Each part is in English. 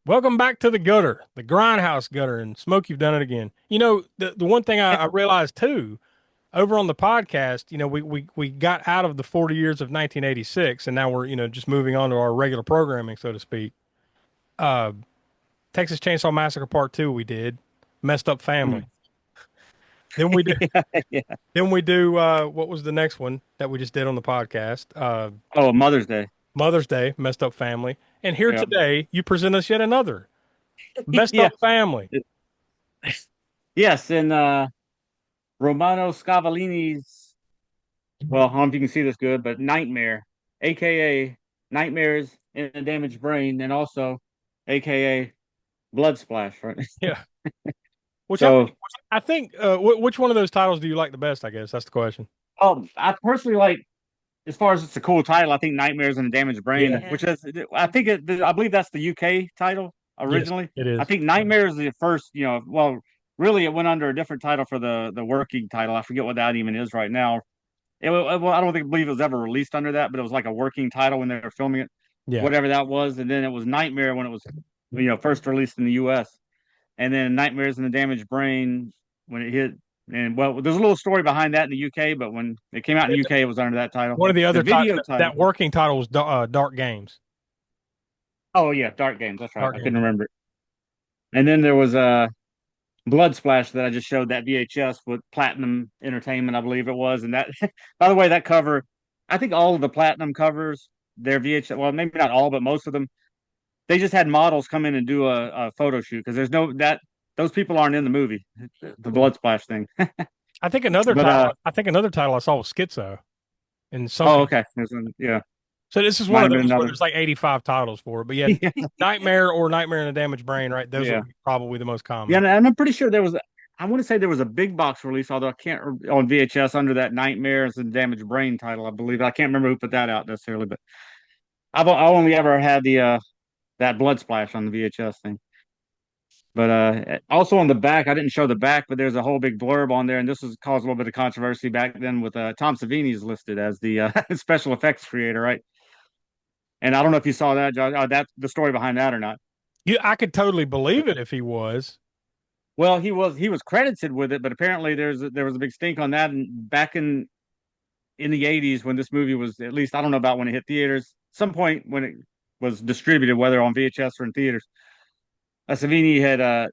Welcome back to the gutter, the Grindhouse gutter, and Smoke, you've done it again. The one thing I realized too, over on the podcast, we got out of the 40 years of 1986, and now we're just moving on to our regular programming, so to speak. Uh, Texas Chainsaw Massacre Part Two, we did messed up family. Mm. Then we do, Yeah. then we do. What was the next one that we just did on the podcast? Oh, Mother's Day. Mother's Day, messed up family, and here Yeah. today you present us yet another messed Yeah. up family. Yes, and Romano Scavolini's, well, I don't know if you can see this good, but Nightmare, aka Nightmares in a Damaged Brain, and also aka Blood Splash, right? Yeah. Which So, I think which one of those titles do you like the best? I guess that's the question. I personally like, as far as it's a cool title, I think Nightmares in a Damaged Brain, Yeah. which is, I believe that's the UK title Yes, originally. it I is. think Nightmare is the first, well, really it went under a different title for the working title. I forget what that even is right now. Well, I don't believe it was ever released under that, but it was like a working title when they were filming it, Yeah. whatever that was. And then it was Nightmare when it was, first released in the US. And then Nightmares in the Damaged Brain when it hit. And well, there's a little story behind that in the UK, but when it came out in the UK, it was under that title. One of the The other video title. that working title was Dark Games. Oh yeah, Dark Games. That's right. Dark I Games. couldn't remember it. And then there was a Blood Splash that I just showed that VHS with Platinum Entertainment, I believe it was. And that, by the way, that cover, I think all of the Platinum covers, their VHS, well, maybe not all, but most of them, they just had models come in and do a photo shoot because there's no that those people aren't in the movie, the Yeah. Blood Splash thing. I think another But title. I think another title I saw was Schizo in some. oh, okay, yeah, So this is one might of have been those where another. there's like 85 titles for it. But yeah, Yeah, Nightmare or Nightmare in a Damaged Brain, right? Those are yeah. probably the most Yeah, common. and I'm pretty sure there was. I want to say there was a big box release, although I can't on VHS under that Nightmares and Damaged Brain title. I believe I can't remember who put that out necessarily, but I only ever had the that blood splash on the VHS thing. But also on the back, I didn't show the back, but there's a whole big blurb on there, and this was caused a little bit of controversy back then with Tom Savini's listed as the special effects creator, right? And I don't know if you saw that, Josh, that the story behind that or not. I could totally believe it if he was. Well, he was credited with it, but apparently there was a big stink on that. And back in the 80s when this movie was, at least I don't know about when it hit theaters, some point when it was distributed, whether on VHS or in theaters, Savini had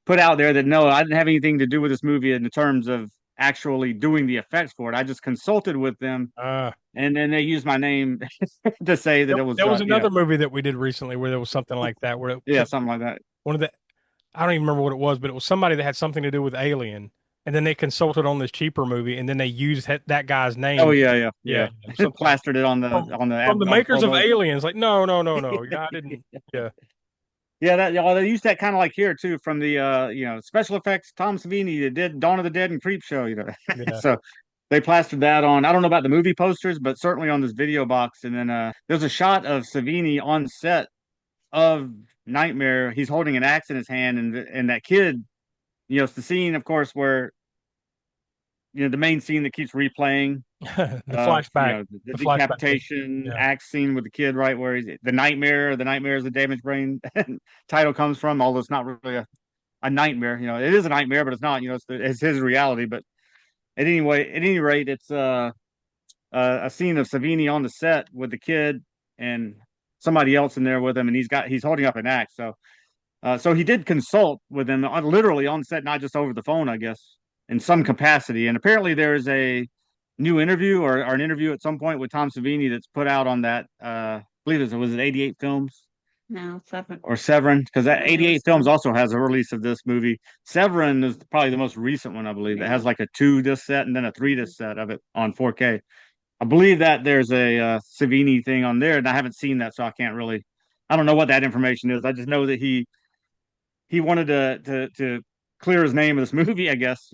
put out there that no, I didn't have anything to do with this movie in the terms of actually doing the effects for it. I just consulted with them, Uh, and then they used my name to say that it was, there was another movie that we did recently where there was something like that, where yeah, something like that. one of the I don't even remember what it was, but it was somebody that had something to do with Alien, and then they consulted on this cheaper movie, and then they used that guy's Oh name. yeah, yeah, Yeah, yeah. yeah, something like Plastered it on the from the on the makers of photo. Aliens. Like, no, no, no, no. I didn't. Yeah, Yeah, that yeah, they used that kind of like here too from the special effects Tom Savini that did Dawn of the Dead and Creep Show. yeah. So they plastered that on. I don't know about the movie posters, but certainly on this video box. And then there's a shot of Savini on set of Nightmare. He's holding an axe in his hand, and that kid, it's the scene, of course, where the main scene that keeps replaying The of flashback, the the flashback. decapitation Yeah, axe scene with the kid, right, where he's the nightmare is the damaged brain title comes from, although it's not really a nightmare. It is a nightmare, but it's not. It's his reality. But at any rate, it's a scene of Savini on the set with the kid and somebody else in there with him, and he's holding up an axe. So he did consult with him literally on set, not just over the phone, I guess, in some capacity. And apparently there is a new interview or an interview at some point with Tom Savini that's put out on that. I believe it 88 Films. No, Severin. Or Severin, because that 88 Films also has a release of this movie. Severin is probably the most recent one, I believe. It has like a 2 disc set and then a 3 disc set of it on 4K. I believe that there's a Savini thing on there, and I haven't seen that, so I can't really. I don't know what that information is. I just know that he wanted to clear his name in this movie, I guess.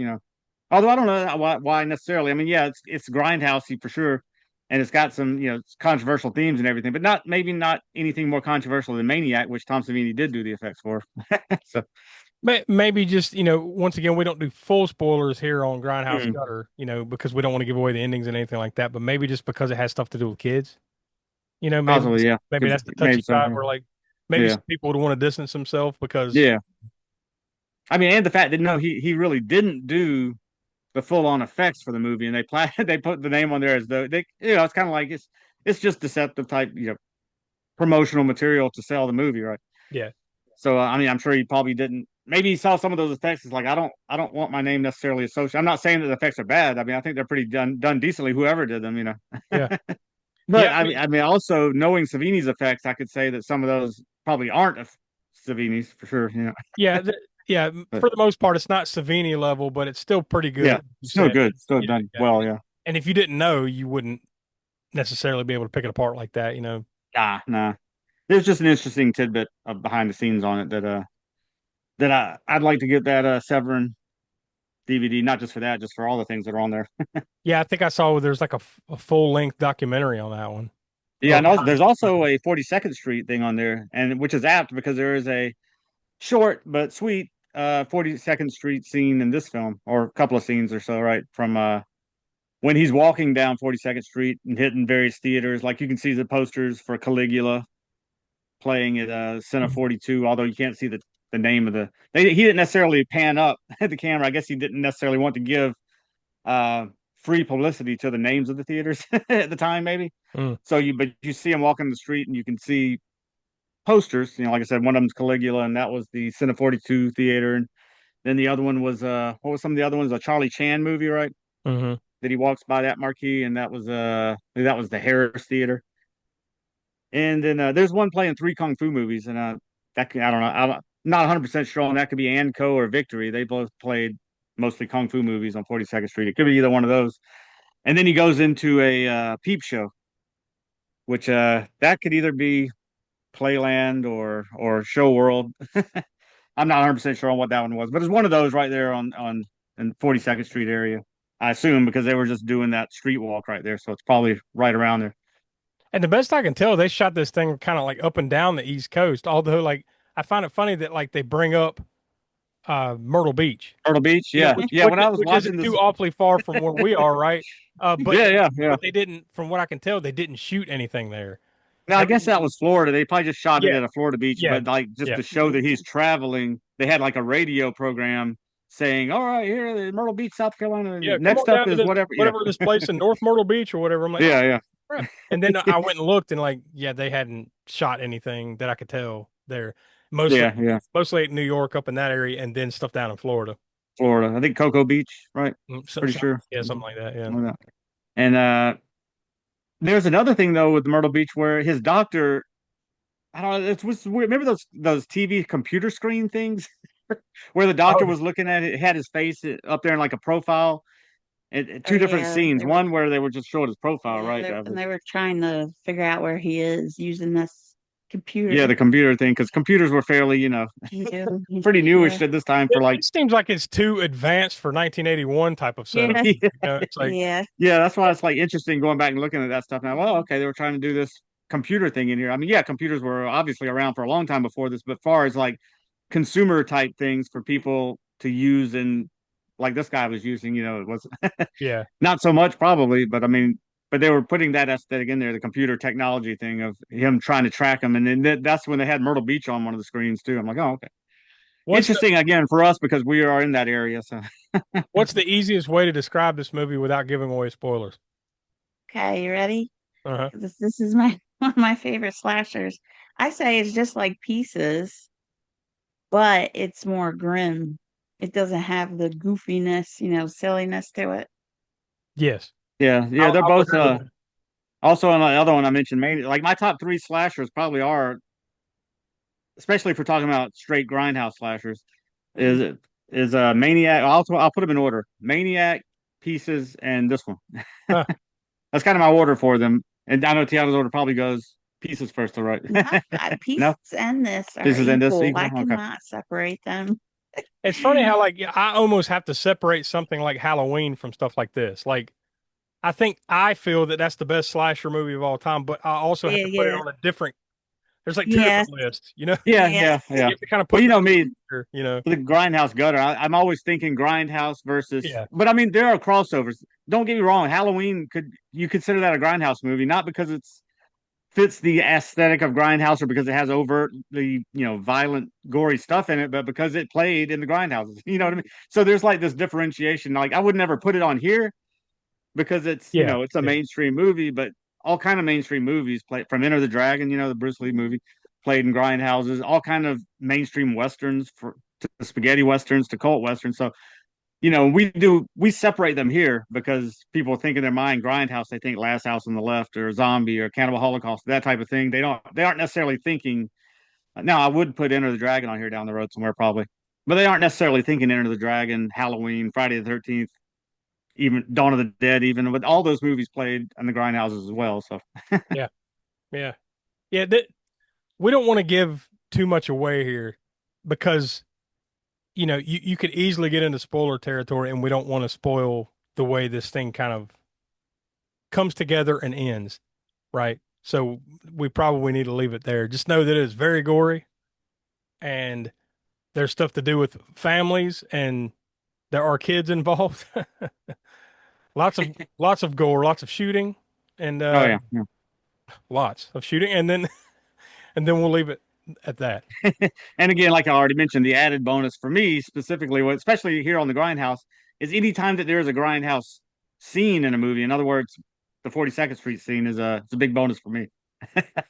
Although I don't know why necessarily. I mean, yeah, it's grindhousey for sure, and it's got some controversial themes and everything, but not anything more controversial than Maniac, which Tom Savini did do the effects for. So maybe just once again, we don't do full spoilers here on Grindhouse mm, Gutter, because we don't want to give away the endings and anything like that. But maybe just because it has stuff to do with kids, maybe possibly, yeah, maybe could that's the maybe touchy so. side. Yeah. We're like. maybe Yeah. some people would want to distance themselves because Yeah. I mean, and the fact that no, he really didn't do the full on effects for the movie, and they put the name on there as though they, it's kind of like it's just deceptive type, promotional material to sell the movie, right? yeah, So I mean, I'm sure he probably didn't. Maybe he saw some of those effects. It's like I don't want my name necessarily associated. I'm not saying that the effects are bad. I mean, I think they're pretty done decently. Whoever did them. yeah, But yeah. I I mean, mean, I mean, also knowing Savini's effects, I could say that some of those probably aren't Savini's for sure. yeah, yeah. But For the most part, it's not Savini level, but it's still pretty yeah, good. You still said, good, still yeah, done yeah. well. Yeah, And if you didn't know, you wouldn't necessarily be able to pick it apart like that. nah. There's just an interesting tidbit of behind the scenes on it that I'd like to get that Severin DVD, not just for that, just for all the things that are on there. Yeah, I think I saw there's like a full length documentary on that one. Yeah, Or and also, there's also a 42nd Street thing on there, and which is apt because there is a short but sweet 42nd Street scene in this film, or a couple of scenes or so, right? From when he's walking down 42nd Street and hitting various theaters, like you can see the posters for Caligula playing at Cine 42, although you can't see the name of he didn't necessarily pan up at the camera. I guess he didn't necessarily want to give uh free publicity to the names of the theaters at the time, maybe. Mm, But you see him walking the street and you can see posters. Like I said, one of them's Caligula, and that was the Cine 42 theater. And then the other one was what was some of the other ones? A Charlie Chan movie, right? hmm That he walks by that marquee, and that was the Harris Theater. And then there's one playing three kung fu movies, and I don't know. I'm not 100% sure on that. Could be Anco or Victory. They both played mostly kung fu movies on 42nd Street. It could be either one of those. And then he goes into a peep show, which that could either be Playland or Show World. I'm not 100% sure on what that one was, but it's one of those right there on in 42nd Street area. I assume because they were just doing that street walk right there, so it's probably right around there. And the best I can tell, they shot this thing kind of like up and down the East Coast. Although, like, I find it funny that like they bring up Myrtle Beach, Myrtle Beach, yeah, which yeah. When I was which watching isn't this, too awfully far from where we are, right? yeah, yeah, yeah. But they didn't, from what I can tell, they didn't shoot anything there. Now I guess Everything, that was Florida. They probably just shot it yeah, at a Florida beach, yeah, but like just yeah, to show that he's traveling, they had like a radio program saying, "All right, here in Myrtle Beach, South Carolina. yeah. Come Next on up down to is this whatever." Yeah, whatever this place in North Myrtle Beach or whatever. I'm like, oh yeah, yeah, crap. And then I went and looked and like, yeah, they hadn't shot anything that I could tell there. Mostly yeah, yeah. mostly at New York up in that area and then stuff down in Florida. Florida. I think Cocoa Beach, right? Pretty sure. Yeah, something like that. Yeah. Something like that. And there's another thing though with Myrtle Beach where his doctor, I don't know, it was weird. Remember those TV computer screen things where the Oh, doctor was looking at it, had his face up there in like a profile. Oh Two different yeah, scenes. One where they were just showing his profile, yeah, right? and they were trying to figure out where he is using this Yeah, computer. the computer thing, because computers were fairly, Yeah, pretty newish yeah, at this time for it like, seems like it's too advanced for 1981 type of setup. yeah, yeah, It's like, yeah, yeah. That's why it's like interesting going back and looking at that stuff now. Well, okay, they were trying to do this computer thing in here. I mean, yeah, computers were obviously around for a long time before this, but far as like consumer type things for people to use and like this guy was using, it was yeah. not so much probably, but I mean, but they were putting that aesthetic in there, the computer technology thing of him trying to track him, and then that's when they had Myrtle Beach on one of the screens too. I'm like, oh, okay, What's the interesting again for us because we are in that area. So what's the easiest way to describe this movie without giving away spoilers? Okay, you ready? Uh-huh. This is my one of my favorite slashers. I say it's just like Pieces, but it's more grim. It doesn't have the goofiness, silliness to it. Yes. yeah, yeah, they're I'll both agree with that. also on the other one I mentioned, mainly like my top three slashers probably are, especially if we're talking about straight grindhouse slashers, Mm. is is Maniac. I'll put them in order: Maniac, Pieces, and this one. Huh. That's kind of my order for them. And I know Tiana's order probably goes Pieces first, all right? No, No, Pieces and this are Pieces and this equal. equal. I Okay. cannot separate them. It's funny how like yeah, I almost have to separate something like Halloween from stuff like this. Like I think I feel that that's the best slasher movie of all time, but I also have Yeah, to put it yeah, on a different. There's like two yeah, different lists, you know. Yeah, yeah. yeah, yeah. You have to kind of Well, put you them know me, together, you know. the Grindhouse gutter. I'm always thinking Grindhouse versus, Yeah, but I mean there are crossovers. Don't get me wrong. Halloween could you consider that a Grindhouse movie? Not because it's fits the aesthetic of Grindhouse, or because it has overtly, violent, gory stuff in it, but because it played in the Grindhouses. You know what I mean? So there's like this differentiation. Like I would never put it on here because it's, Yeah, it's a yeah, mainstream movie, but all kind of mainstream movies play from Enter the Dragon, the Bruce Lee movie, played in Grindhouses, all kind of mainstream westerns to spaghetti westerns to cult westerns. So we separate them here because people think in their mind Grindhouse, they think Last House on the Left or Zombie or Cannibal Holocaust, that type of thing. They aren't necessarily thinking. Now I would put Enter the Dragon on here down the road somewhere probably, but they aren't necessarily thinking Enter the Dragon, Halloween, Friday the 13th, even Dawn of the Dead, even with all those movies played in the Grindhouses as well. So yeah, yeah, yeah. We don't want to give too much away here because you could easily get into spoiler territory, and we don't want to spoil the way this thing kind of comes together and ends, right? So we probably need to leave it there. Just know that it is very gory, and there's stuff to do with families, and there are kids involved. Lots of gore, lots of shooting, and oh yeah, lots of shooting, and then and then we'll leave it at that. and again, like I already mentioned, the added bonus for me specifically, especially here on the Grindhouse, is anytime that there is a Grindhouse scene in a movie. In other words, the 42nd Street scene is it's a big bonus for me.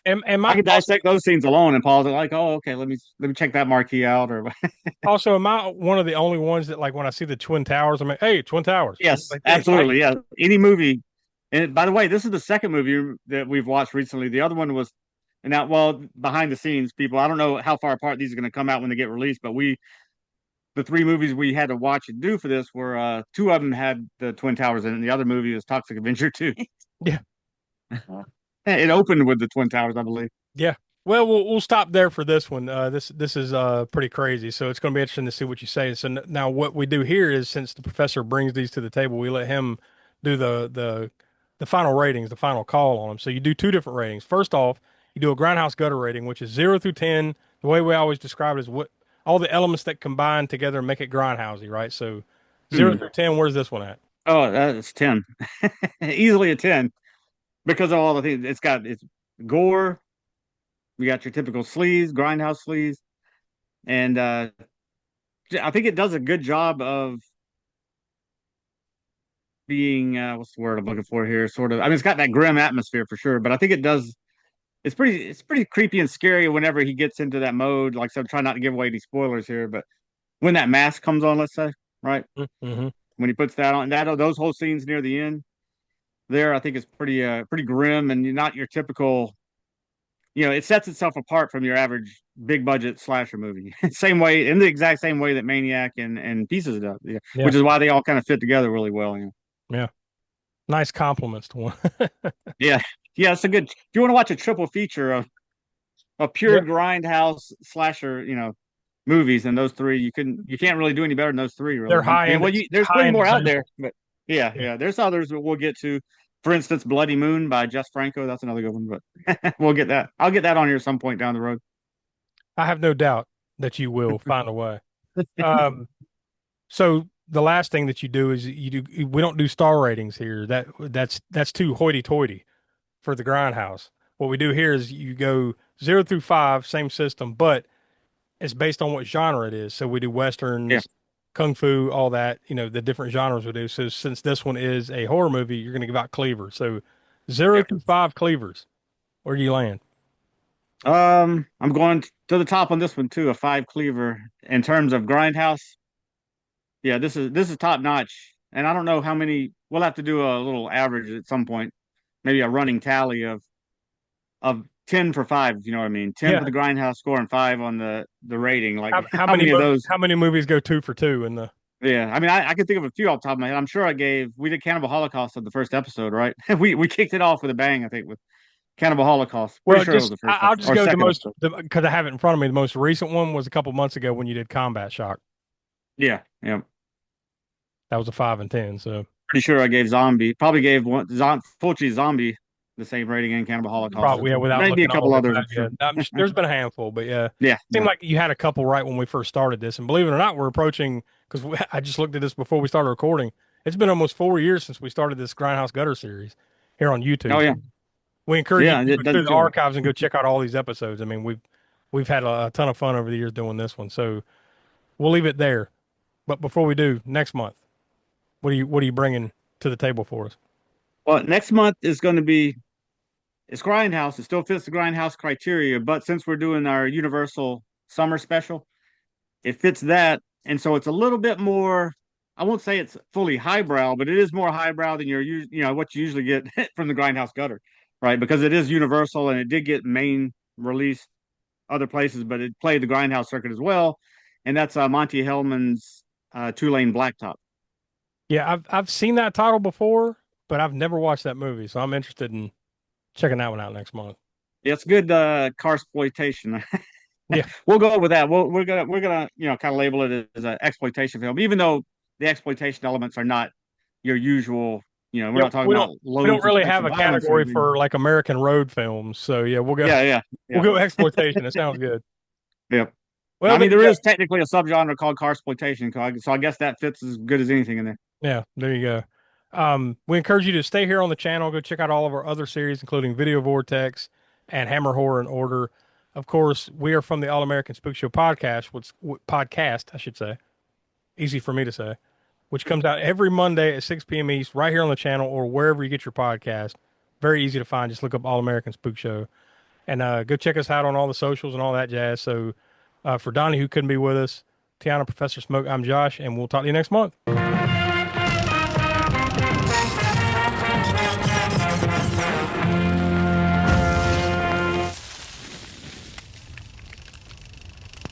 And I my could dissect those scenes alone and pause it like, oh, okay, let me check that marquee out. Or also, am I one of the only ones that like when I see the Twin Towers, I'm like, hey, Twin Towers. yes, Like, like, absolutely, yeah. Any movie, and by the way, this is the second movie that we've watched recently. The other one was, and now, well, behind the scenes, people, I don't know how far apart these are going to come out when they get released, but the three movies we had to watch and do for this were two of them had the Twin Towers in it, and the other movie was Toxic Avenger 2. yeah, It opened with the Twin Towers, I believe. yeah. Well, we'll stop there for this one. This is pretty crazy, so it's going to be interesting to see what you say. So now what we do here is since the professor brings these to the table, we let him do the final ratings, the final call on them. So you do two different ratings. First off, you do a grindhouse gutter rating, which is 0 through 10. The way we always describe it is what all the elements that combine together and make it grindhousey, right? So 0 through 10, where's this one at? Oh, that's 10. Easily a 10 because of all the things. It's gore. We got your typical sleaze, grindhouse sleaze. And I think it does a good job of being, what's the word I'm looking for here? Sort of, I mean, it's got that grim atmosphere for sure, but I think it does. It's pretty creepy and scary whenever he gets into that mode. Like I said, I'm trying not to give away any spoilers here, but when that mask comes on, let's say, right? Mm-hmm. When he puts that on, those whole scenes near the end there, I think is pretty grim and not your typical. It sets itself apart from your average big budget slasher movie. Same way, in the exact same way that Maniac and Pieces does, yeah, Yeah, which is why they all kind of fit together really well. yeah. Nice compliments to one. Yeah, yeah, it's a good. If you want to watch a triple feature of pure Yeah, grindhouse slasher, movies, and those three, you can't really do any better than those three, really. they're I high mean, end, well, there's high plenty end more out there, example. but yeah, Yeah. yeah, there's others that we'll get to. For instance, Bloody Moon by Jess Franco. That's another good one, but we'll get that. I'll get that on here some point down the road. I have no doubt that you will find a way. Um, so the last thing that you do is we don't do star ratings here. That's too hoity-toity for the grindhouse. What we do here is you go 0 through 5, same system, but it's based on what genre it is. So we do Yeah, westerns, kung fu, all that, the different genres we do. So since this one is a horror movie, you're going to give out cleavers. So zero yeah. through five cleavers. Where do you land? I'm going to the top on this one too. A five cleaver in terms of grindhouse. Yeah, this is top notch, and I don't know how many. We'll have to do a little average at some point, maybe a running tally of 10 for five. You know what I mean? 10 for Yeah. the grindhouse score and five on the rating. Like How how many many of those? how many movies go 2 for 2 in the Yeah, I mean, I can think of a few off the top of my head. I'm sure we did Cannibal Holocaust on the first episode, right? We kicked it off with a bang, I think, with Cannibal Holocaust. Pretty Well, sure it was just the first I'll episode just or go the second most episode. because I have it in front of me. The most recent one was a couple months ago when you did Combat Shock. Yeah, yeah. That was a 5 and 10. So Pretty sure I gave Zombie, probably gave Fulci Zombie the same rating in Cannibal Holocaust. probably, yeah, without Maybe a looking all couple the way others, back. I'm Yeah, sure. there's been a handful, but yeah, Yeah, seemed yeah. like you had a couple right when we first started this. And believe it or not, we're approaching because I just looked at this before we started recording. It's been almost 4 years since we started this Grindhouse Gutter series here on Oh YouTube. yeah. we encourage you Yeah, to it go through doesn't the feel. archives and go check out all these episodes. I mean, we've had a ton of fun over the years doing this one. So we'll leave it there. But before we do, next month, what are you bringing to the table for us? Well, next month is going to be it's Grindhouse. It still fits the Grindhouse criteria, but since we're doing our Universal Summer Special, it fits that, and so it's a little bit more. I won't say it's fully highbrow, but it is more highbrow than what you usually get from the Grindhouse gutter, right? Because it is Universal and it did get main release other places, but it played the Grindhouse circuit as well, and that's Monty Hellman's Two Lane Blacktop. Yeah, I've seen that title before, but I've never watched that movie, so I'm interested in checking that one out next month. It's good car exploitation. Yeah. We'll go with that. We're gonna kind of label it as an exploitation film, even though the exploitation elements are not your usual. We're Yeah, not talking we about don't loads and really types have of a violence or category anything. for like American road films. So yeah, Yeah, yeah, we'll yeah, go exploitation. It sounds good. yeah. Well, I there mean, you there go. is technically a subgenre called car exploitation, so I guess that fits as good as anything in there. Yeah, there you go. We encourage you to stay here on the channel. Go check out all of our other series, including Video Vortex and Hammer Horror in Order. Of course, we are from the All American Spook Show podcast, I should say. Easy for me to say, which comes out every Monday at 6 p.m. East, right here on the channel or wherever you get your podcast. Very easy to find. Just look up All American Spook Show and go check us out on all the socials and all that jazz. So, for Donnie, who couldn't be with us, Tiana, Professor Smoke, I'm Josh, and we'll talk to you next month.